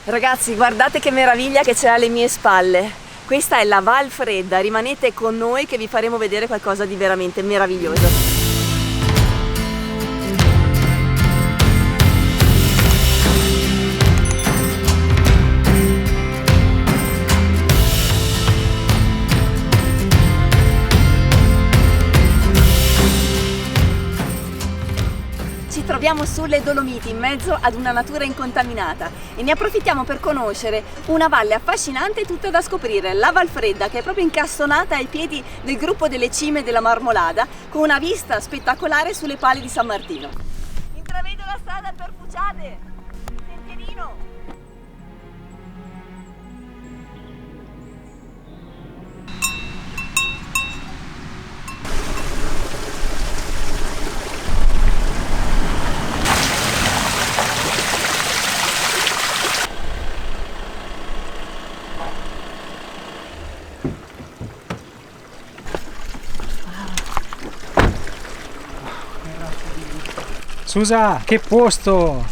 Ragazzi, guardate che meraviglia che c'è alle mie spalle. Questa è la Val Fredda, rimanete con noi che vi faremo vedere qualcosa di veramente meraviglioso. Troviamo sulle Dolomiti in mezzo ad una natura incontaminata e ne approfittiamo per conoscere una valle affascinante e tutta da scoprire, la Val Fredda, che è proprio incastonata ai piedi del gruppo delle cime della Marmolada, con una vista spettacolare sulle pale di San Martino. Intravedo la strada per Fuciate, sentierino. Susa, che posto!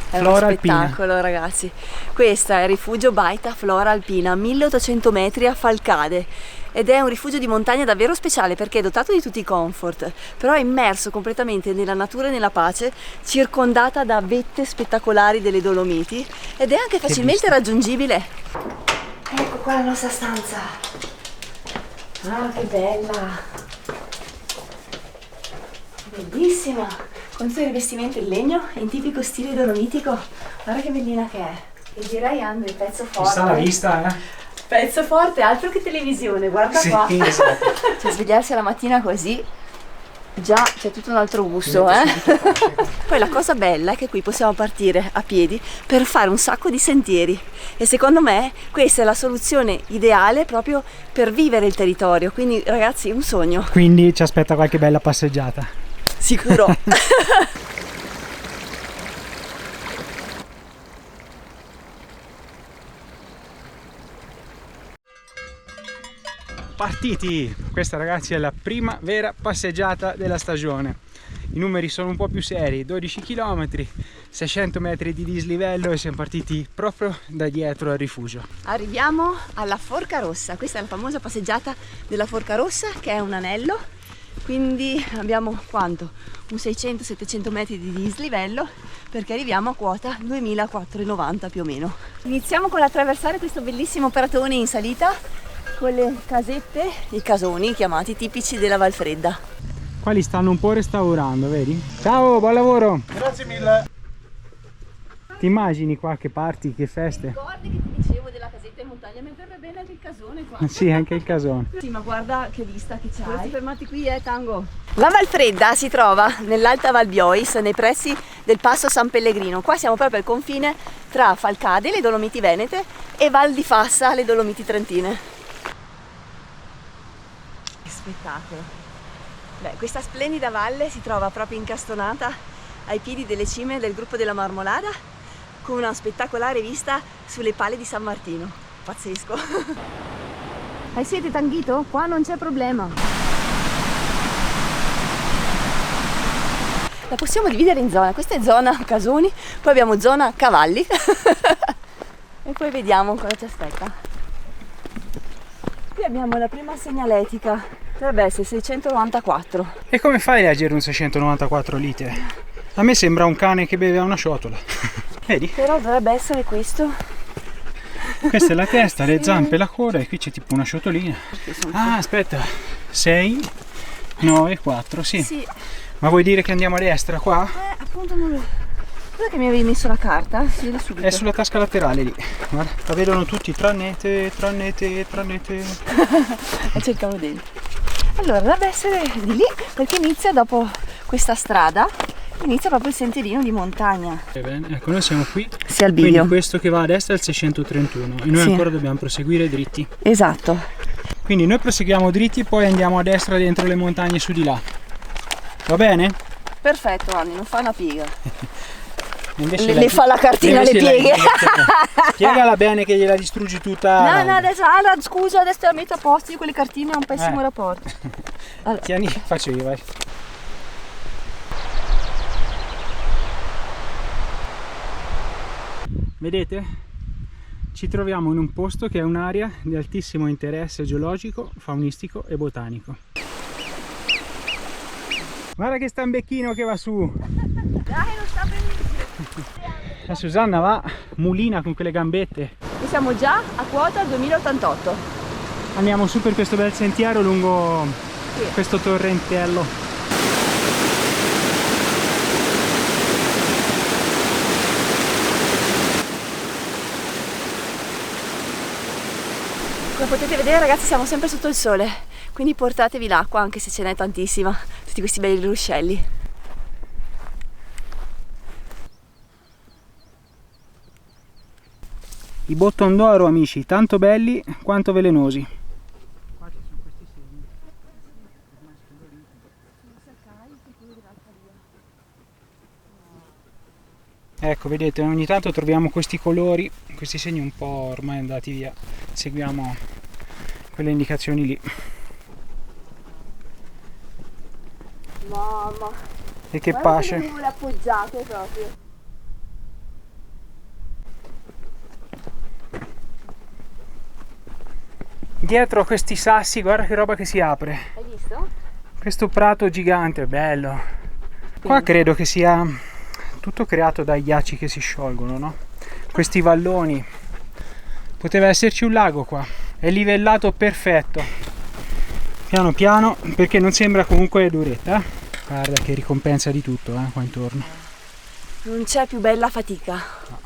È Flora uno spettacolo, alpina. ragazzi. Questa è il rifugio Baita Flora Alpina, 1800 metri a Falcade, ed è un rifugio di montagna davvero speciale perché è dotato di tutti i comfort, però è immerso completamente nella natura e nella pace, circondata da vette spettacolari delle Dolomiti, ed è anche facilmente raggiungibile. Ecco qua la nostra stanza. Ah, che bella! Bellissima! Con i suoi rivestimenti in legno in tipico stile dolomitico. Guarda che bellina che è. E direi anche il pezzo forte. Ci sta la vista, eh? Pezzo forte, altro che televisione, guarda sì, qua. Esatto. Cioè, svegliarsi la mattina così, già c'è tutto un altro gusto, eh? Poi la cosa bella è che qui possiamo partire a piedi per fare un sacco di sentieri. E secondo me questa è la soluzione ideale proprio per vivere il territorio. Quindi ragazzi, un sogno. Quindi ci aspetta qualche bella passeggiata. Sicuro. Partiti! Questa ragazzi è la prima vera passeggiata della stagione. I numeri sono un po' più seri, 12 km, 600 metri di dislivello e siamo partiti proprio da dietro al rifugio. Arriviamo alla Forca Rossa, questa è la famosa passeggiata della Forca Rossa che è un anello, quindi abbiamo quanto? Un 600-700 metri di dislivello perché arriviamo a quota 2490 più o meno. Iniziamo con l'attraversare questo bellissimo pratone in salita con le casette, i casoni chiamati tipici della Val Fredda. Qua li stanno un po' restaurando, vedi? Ciao, buon lavoro! Grazie mille! Ti immagini qua che party, che feste? Ricordi che ti dicevo della casetta in montagna? Mi verrebbe bene anche il casone qua. Sì, anche il casone. Sì, ma guarda che vista che c'hai. Vorresti fermati qui, Tango? La Val Fredda si trova nell'Alta Val Biois, nei pressi del Passo San Pellegrino. Qua siamo proprio al confine tra Falcade, le Dolomiti Venete, e Val di Fassa, le Dolomiti Trentine. Che spettacolo! Beh, questa splendida valle si trova proprio incastonata ai piedi delle cime del gruppo della Marmolada, con una spettacolare vista sulle pale di San Martino. Pazzesco! Hai sete, Tanghito? Qua non c'è problema. La possiamo dividere in zona. Questa è zona casoni, poi abbiamo zona cavalli e poi vediamo cosa ci aspetta. Qui abbiamo la prima segnaletica, dovrebbe essere 694. E come fai a leggere un 694 litri? A me sembra un cane che beve a una ciotola. Vedi? Però dovrebbe essere questo. Questa è la testa, le zampe, la coda e qui c'è tipo una ciotolina. Ah, aspetta. 6, 9, 4, sì. Sì. Ma vuoi dire che andiamo a destra qua? Appunto non lo... Dov'è che mi avevi messo la carta? Si vede subito. È sulla tasca laterale lì. Guarda, la vedono tutti, tranne te, tranne te, tranne te. E cercavo dentro. Allora, dovrebbe essere di lì, perché inizia dopo questa strada, inizia proprio il sentierino di montagna. Bene, ecco, noi siamo qui. Sì, al Quindi bivio. questo che va a destra è il 631 e noi Sì. ancora dobbiamo proseguire dritti. Esatto. Quindi noi proseguiamo dritti e poi andiamo a destra dentro le montagne su di là. Va bene? Perfetto, Anni, non fa una piega. Invece Le fa la cartina, le pieghe. Piegala bene che gliela distruggi tutta. No, adesso, scusa, adesso te la metto a posto, io con le cartine ho un pessimo rapporto. Allora. Tieni, faccio io, vai. Vedete? Ci troviamo in un posto che è un'area di altissimo interesse geologico, faunistico e botanico. Guarda che stambecchino che va su! Dai, non sta benissimo! La Susanna va mulina con quelle gambette. E siamo già a quota 2088. Andiamo su per questo bel sentiero lungo questo torrentello. Come potete vedere, ragazzi, siamo sempre sotto il sole, quindi portatevi l'acqua anche se ce n'è tantissima, tutti questi belli ruscelli. I botton d'oro, amici, tanto belli quanto velenosi. Ecco, vedete, ogni tanto troviamo questi colori, questi segni un po' ormai andati via. Seguiamo quelle indicazioni lì. Mamma! E che pace! Guarda le appoggiate proprio. Dietro a questi sassi, guarda che roba che si apre. Hai visto? Questo prato gigante, bello. Qua credo che sia tutto creato dai ghiacci che si sciolgono, no? Questi valloni. Poteva esserci un lago qua. È livellato perfetto. Piano piano, perché non sembra comunque duretta. Guarda che ricompensa di tutto, qua intorno. Non c'è più bella fatica. No.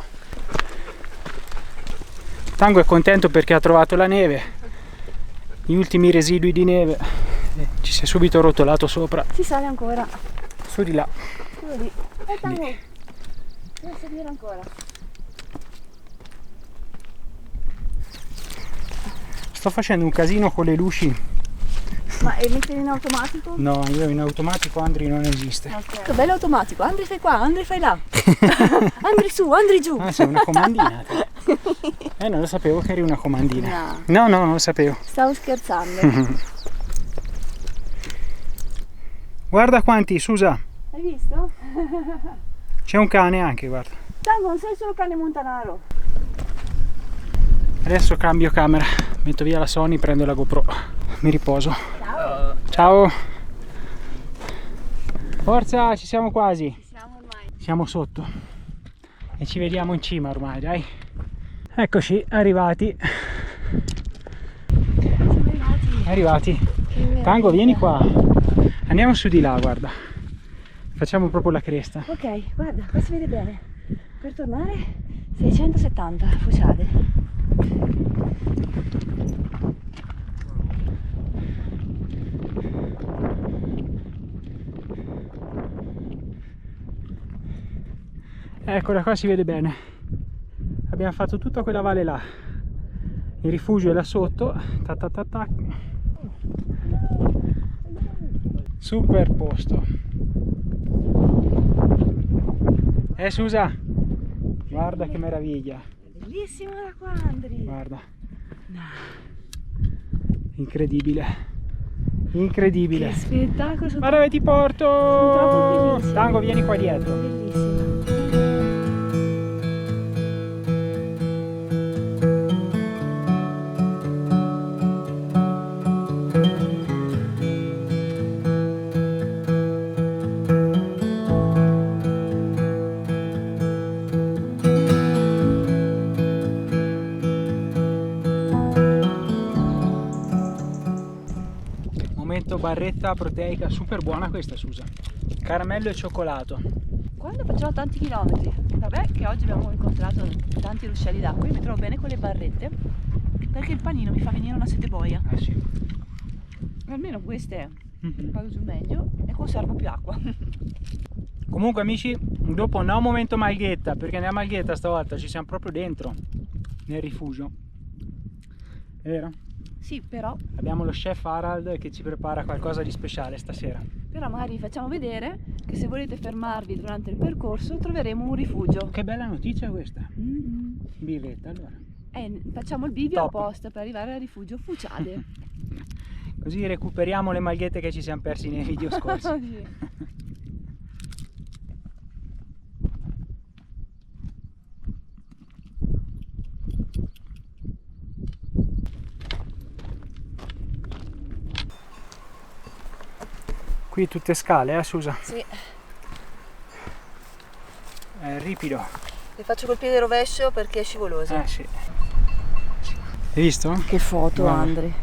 Tango è contento perché ha trovato la neve. Gli ultimi residui di neve. Ci si è subito rotolato sopra. Si sale ancora. Su di là. Su lì. Tango. Devo salire ancora. Sto facendo un casino con le luci. Ma e mettere in automatico? No, io in automatico Andri non esiste. Okay. Che bello automatico. Andri fai qua, Andri fai là. Andri su, Andri giù. Ah, sei una comandina. Non lo sapevo che eri una comandina. No, non lo sapevo. Stavo scherzando. Guarda quanti, Susa. Hai visto? C'è un cane anche, guarda. Tango, non sei solo cane montanaro. Adesso cambio camera, metto via la Sony, prendo la GoPro, mi riposo. Ciao. Ciao. Forza, ci siamo quasi. Ci siamo ormai. Siamo sotto e ci vediamo in cima ormai, dai. Eccoci, arrivati. Siamo arrivati. Tango, vieni qua. Andiamo su di là, guarda. Facciamo proprio la cresta. Ok, guarda, qua si vede bene. Per tornare 670 Fociade. Ecco, da qua si vede bene. Abbiamo fatto tutta quella valle là. Il rifugio è là sotto. Ta ta ta ta. Super posto. Susa, guarda che meraviglia. Bellissimo da qua, Andri. Guarda. Incredibile. Incredibile. Che spettacolo. Ma dove ti porto? Sono troppo bellissimo. Tango, vieni qua dietro. Bellissimo. Barretta proteica super buona questa, Susa. Caramello e cioccolato. Quando facciamo tanti chilometri, vabbè che oggi abbiamo incontrato tanti ruscelli d'acqua, io mi trovo bene con le barrette perché il panino mi fa venire una sete boia. Sì. Almeno queste vado giù meglio e conservo più acqua. Comunque, amici, dopo no momento Malghetta, perché nella Malghetta stavolta ci siamo proprio dentro nel rifugio. È vero? Sì, però abbiamo lo chef Harald che ci prepara qualcosa di speciale stasera. Però magari facciamo vedere che se volete fermarvi durante il percorso troveremo un rifugio. Che bella notizia questa. Birretta allora. Facciamo il bivio Top. apposta per arrivare al rifugio Fociade. Così recuperiamo le magliette che ci siamo persi nei video scorsi. Sì. Qui tutte scale, Susa? Sì. È ripido. Le faccio col piede rovescio perché è scivoloso. Sì. Hai visto? Che foto, Guarda. Andri.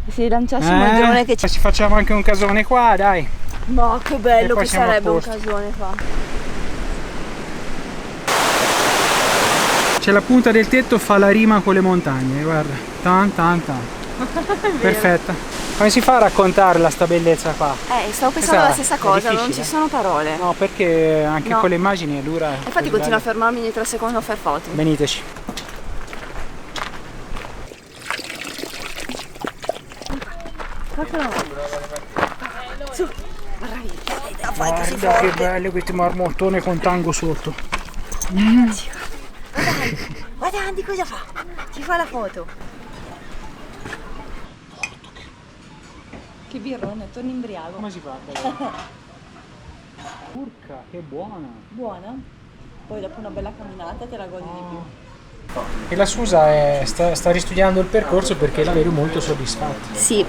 Se lanciassimo il drone che ci facciamo anche un casone qua, dai. Ma che bello poi che siamo a sarebbe un posto. casone qua. C'è la punta del tetto, fa la rima con le montagne, guarda. Tan. Perfetta. Come si fa a raccontarla sta bellezza qua? Stavo pensando alla stessa cosa, non ci difficile. sono parole. No, perché anche No. con le immagini è dura. Infatti continuo a fermarmi ogni 3 secondi a fare foto. Veniteci. Su, bravissima. Guarda che bello questo marmottone con tango sotto. Guarda Andy cosa fa? Ci fa la foto. Che birrone, torni imbriaco. Come si fa? Urca, che buona. Buona? Poi dopo una bella camminata te la godi di più. E la Susa sta ristudiando il percorso perché la vedo molto soddisfatta. Sì,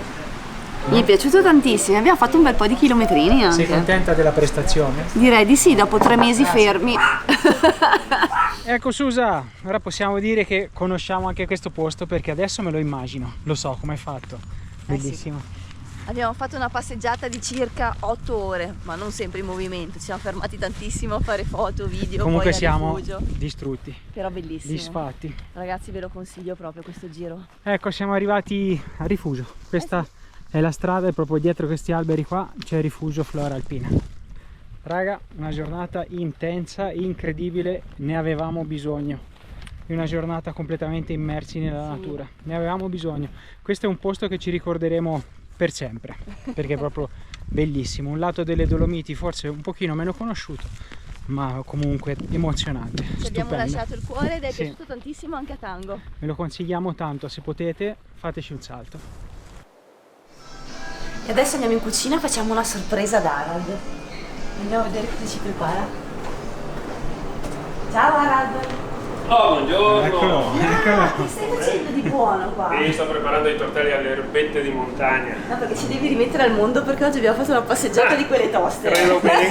mi è piaciuto tantissimo, abbiamo fatto un bel po' di chilometrini anche. Sei contenta della prestazione? Direi di sì, dopo 3 mesi fermi. Ecco Susa, ora possiamo dire che conosciamo anche questo posto perché adesso me lo immagino, lo so come hai fatto, bellissimo. Abbiamo fatto una passeggiata di circa 8 ore, ma non sempre in movimento, ci siamo fermati tantissimo a fare foto, video, Comunque poi a siamo rifugio. distrutti, Però bellissimo. disfatti. Ragazzi ve lo consiglio proprio questo giro. Ecco, siamo arrivati al rifugio, questa è la strada e proprio dietro questi alberi qua c'è il rifugio Flora Alpina. Raga, una giornata intensa, incredibile, ne avevamo bisogno. Di una giornata completamente immersi nella natura, ne avevamo bisogno. Questo è un posto che ci ricorderemo per sempre, perché è proprio bellissimo. Un lato delle Dolomiti forse un pochino meno conosciuto, ma comunque emozionante. Ci abbiamo stupendo. lasciato il cuore ed è Sì. piaciuto tantissimo anche a Tango. Ve lo consigliamo tanto, se potete fateci un salto. E adesso andiamo in cucina, facciamo una sorpresa ad Harald. Andiamo a vedere cosa ci prepara. Ciao Harald! Oh, buongiorno! Eccolo. Che stai facendo di buono qua? E sto preparando i tortelli alle erbette di montagna. No, perché ci devi rimettere al mondo perché oggi abbiamo fatto una passeggiata di quelle toste. Credo bene.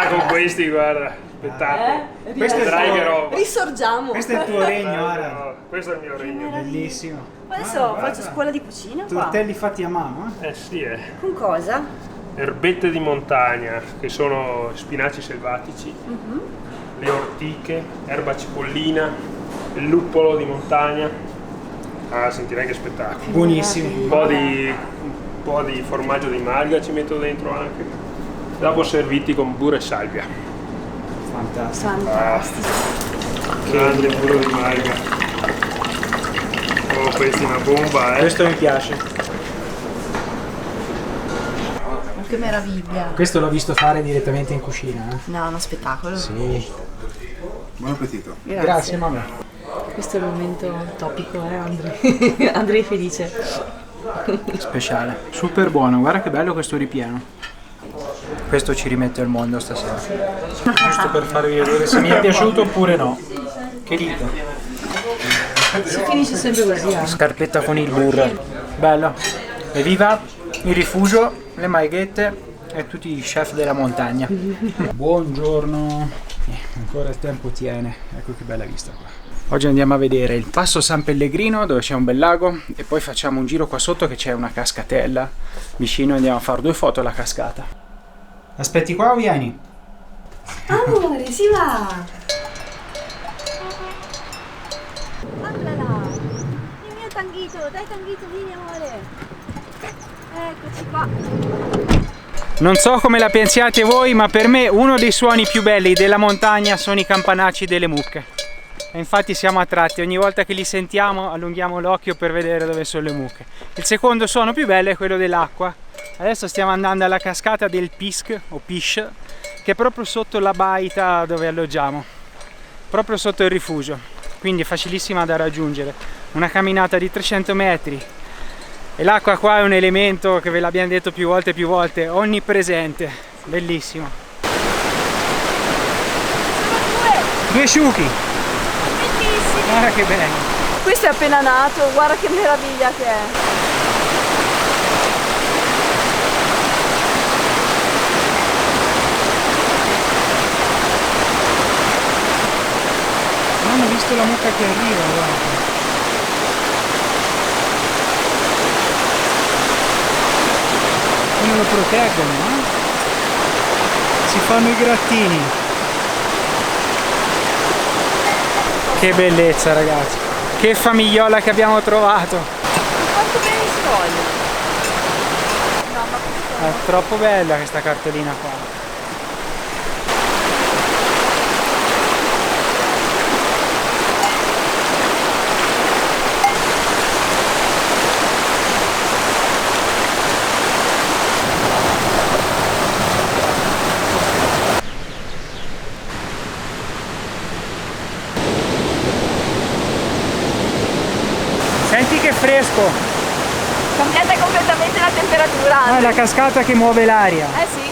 Con questi, guarda, spettacolo. Questo è il Vedrai che tuo, roba. Risorgiamo. questo è il tuo regno, Ara. No, questo è il mio regno. Bellissimo. Adesso faccio scuola di cucina qua. Tortelli fatti a mano, Sì, Con cosa? Erbette di montagna, che sono spinaci selvatici, le ortiche, erba cipollina, il luppolo di montagna. Ah, sentirai che spettacolo. Buonissimi. Un po' di formaggio di malga ci metto dentro anche. Dopo serviti con burro e salvia. Fantastico. Fantastico. Grande burro di malga. Oh, questa è una bomba, Questo mi piace. Che meraviglia. Questo l'ho visto fare direttamente in cucina. No, uno spettacolo. Sì. Buon appetito. Grazie mamma. Questo è il momento topico, Andri? Andri è felice. Speciale. Super buono, guarda che bello questo ripieno. Questo ci rimette al mondo stasera. Giusto per farvi vedere se mi è piaciuto oppure no. Che dite? Si finisce sempre così, Scarpetta con il burro. Bello. Evviva il rifugio, le maighette e tutti i chef della montagna. Buongiorno. Ancora il tempo tiene. Ecco che bella vista qua. Oggi andiamo a vedere il Passo San Pellegrino dove c'è un bel lago e poi facciamo un giro qua sotto che c'è una cascatella vicino e andiamo a fare 2 foto alla cascata. Aspetti qua o vieni? Amore, si va! Allala! Il mio tanghito, dai tanghito, vieni amore! Eccoci qua! Non so come la pensiate voi, ma per me uno dei suoni più belli della montagna sono i campanacci delle mucche. E infatti siamo attratti, ogni volta che li sentiamo allunghiamo l'occhio per vedere dove sono le mucche. Il secondo suono più bello è quello dell'acqua. Adesso stiamo andando alla cascata del Pisk o Pish, che è proprio sotto la baita dove alloggiamo, proprio sotto il rifugio, quindi è facilissima da raggiungere. Una camminata di 300 metri e l'acqua qua è un elemento che ve l'abbiamo detto più volte, onnipresente, bellissimo. Sono 2 sciuchi, bellissimi! guarda che bello. Questo è appena nato, guarda che meraviglia che è! visto la mucca che arriva, guarda. Come lo proteggono, eh? Si fanno i grattini. Che bellezza, ragazzi. Che famigliola che abbiamo trovato. Quanto bene si vogliono. No, ma È troppo bella questa cartolina qua. Senti che fresco! cambiata completamente la temperatura. Ah, è la cascata che muove l'aria. Eh sì.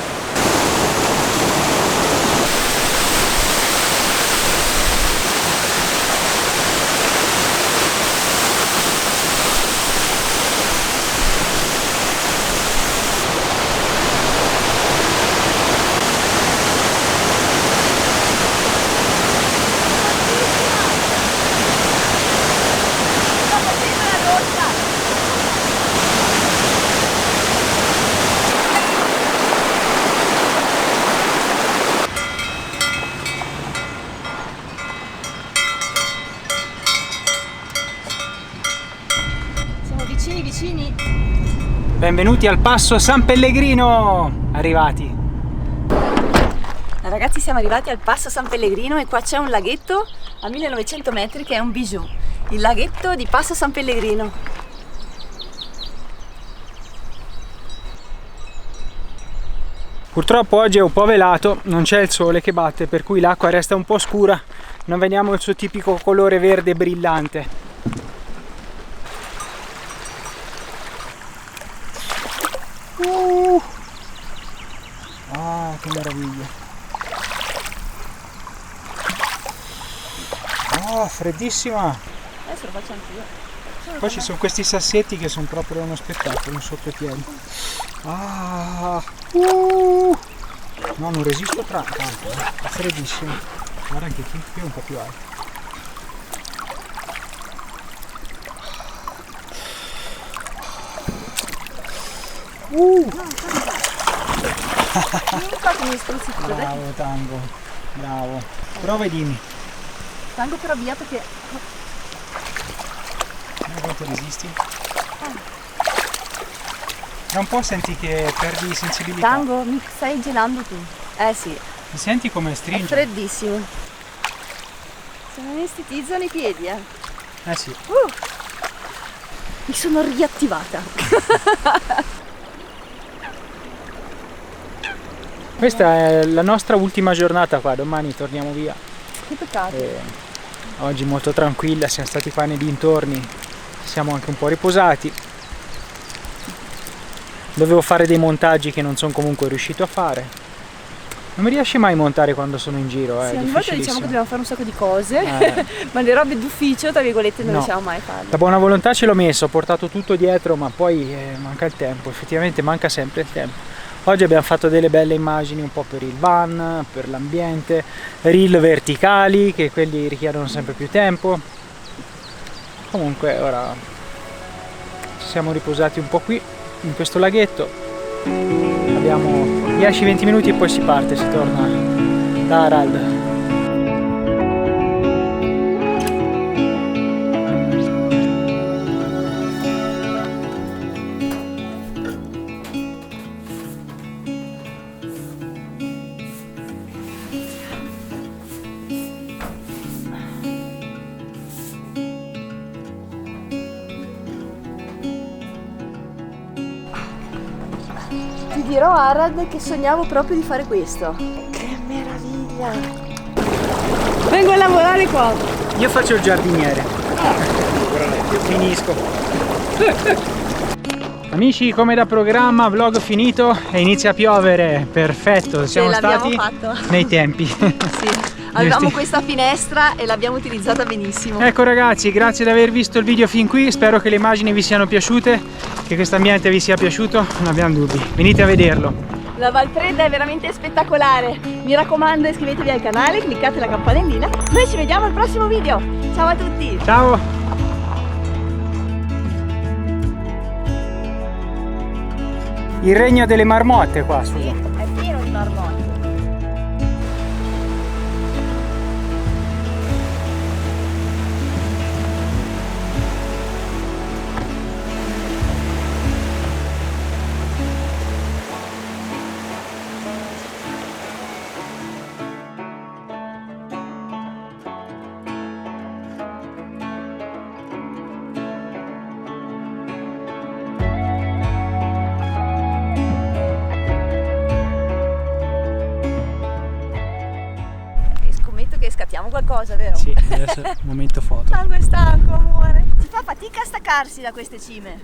Vicini. Benvenuti al passo San Pellegrino, arrivati. Ragazzi, siamo arrivati al passo San Pellegrino e qua c'è un laghetto a 1900 metri che è un bijou, il laghetto di Passo San Pellegrino. Purtroppo oggi è un po' velato, non c'è il sole che batte, per cui l'acqua resta un po' scura, non vediamo il suo tipico colore verde brillante. Ah, che meraviglia! Oh, freddissima! Adesso lo faccio anch'io. Poi ci sono questi sassetti che sono proprio uno spettacolo sotto i piedi. Ah, no, non resisto tanto, è freddissimo. Guarda anche qui è un po' più alto. Bravo Tango, bravo. Prova e dimmi. Tango però via perché... Quanto resisti? Da un po' senti che perdi sensibilità. Tango, mi stai gelando tu. Eh sì. Mi senti come È stringe? freddissimo. Se non anestetizzano i piedi, eh. Eh sì. Mi sono riattivata. Questa è la nostra ultima giornata qua, domani torniamo via. Che peccato. Oggi molto tranquilla, siamo stati qua nei dintorni, siamo anche un po' riposati. Dovevo fare dei montaggi che non sono comunque riuscito a fare. Non mi riesce mai a montare quando sono in giro, Sì, è ogni volta diciamo che dobbiamo fare un sacco di cose, ma le robe d'ufficio, tra virgolette, non riusciamo mai a farle. La buona volontà ce l'ho messo, ho portato tutto dietro, ma poi manca il tempo, effettivamente manca sempre il tempo. Oggi abbiamo fatto delle belle immagini un po' per il van, per l'ambiente, reel verticali, che quelli richiedono sempre più tempo. Comunque ora ci siamo riposati un po' qui, in questo laghetto. Abbiamo 10-20 minuti e poi si parte, si torna da Harald. Ti dirò, Harald, che sognavo proprio di fare questo. Che meraviglia! Vengo a lavorare qua. Io faccio il giardiniere. Finisco. Amici, come da programma, vlog finito e inizia a piovere. Perfetto, siamo stati fatto. nei tempi. Sì. Avevamo questa finestra e l'abbiamo utilizzata benissimo. Ecco ragazzi, grazie di aver visto il video fin qui, spero che le immagini vi siano piaciute, che questo ambiente vi sia piaciuto, non abbiamo dubbi, venite a vederlo. La Valfredda è veramente spettacolare. Mi raccomando, iscrivetevi al canale, cliccate la campanellina. Noi ci vediamo al prossimo video. Ciao a tutti. Ciao! Il regno delle marmotte qua, scusa. Sì, è pieno di marmotte. Scommetto che scattiamo qualcosa, vero? Sì, adesso momento foto. Sangue stanco, amore. Si fa fatica a staccarsi da queste cime.